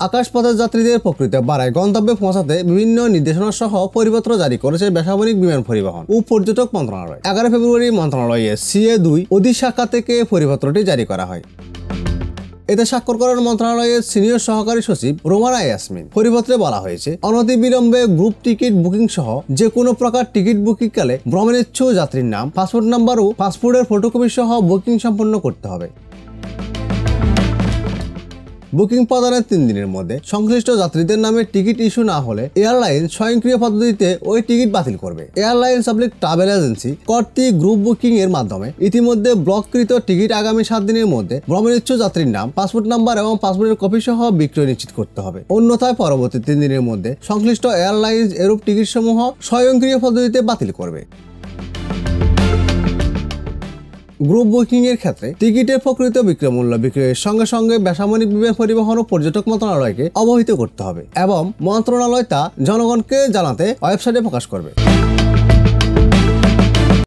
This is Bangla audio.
আকাশপথের যাত্রীদের প্রকৃত বাড়ায় গন্তব্যে পৌঁছাতে বিভিন্ন নির্দেশনা সহ পরিপত্র জারি করেছে বেসামরিক বিমান পরিবহন ও পর্যটক মন্ত্রণালয়। 11 ফেব্রুয়ারি মন্ত্রণালয়ের CA2 অধিশাখা থেকে পরিপত্রটি জারি করা হয়। এতে স্বাক্ষর করেন মন্ত্রণালয়ের সিনিয়র সহকারী সচিব রোমানা ইয়াসমিন। পরিপত্রে বলা হয়েছে, অনতিবিলম্বে গ্রুপ টিকিট বুকিং সহ যে কোনো প্রকার টিকিট বুকিংকালে ভ্রমণেচ্ছু যাত্রীর নাম, পাসপোর্ট নাম্বার ও পাসপোর্টের ফটোকপি সহ বুকিং সম্পন্ন করতে হবে। বুকিং প্রদানের 3 দিনের মধ্যে সংশ্লিষ্ট যাত্রীদের নামে টিকিট ইস্যু না হলে এয়ারলাইন স্বয়ংক্রিয় পদ্ধতিতে ওই টিকিট বাতিল করবে। এয়ারলাইন পাবলিক ট্রাভেল এজেন্সি কর্তৃক গ্রুপ বুকিং এর মাধ্যমে ইতিমধ্যে ব্লককৃত টিকিট আগামী 7 দিনের মধ্যে ভ্রমণেচ্ছু যাত্রীর নাম, পাসপোর্ট নাম্বার এবং পাসপোর্টের কপি সহ বিক্রয় নিশ্চিত করতে হবে। অন্যথায় পরবর্তী 3 দিনের মধ্যে সংশ্লিষ্ট এয়ারলাইন্স এরূপ টিকিট সমূহ স্বয়ংক্রিয় পদ্ধতিতে বাতিল করবে। গ্রুপ বুকিং এর ক্ষেত্রে টিকিটের প্রকৃত বিক্রয় মূল্য বিক্রয়ের সঙ্গে সঙ্গে বেসামরিক বিমান পরিবহন ও পর্যটক মন্ত্রণালয়কে অবহিত করতে হবে এবং মন্ত্রণালয় তা জনগণকে জানাতে ওয়েবসাইটে প্রকাশ করবে।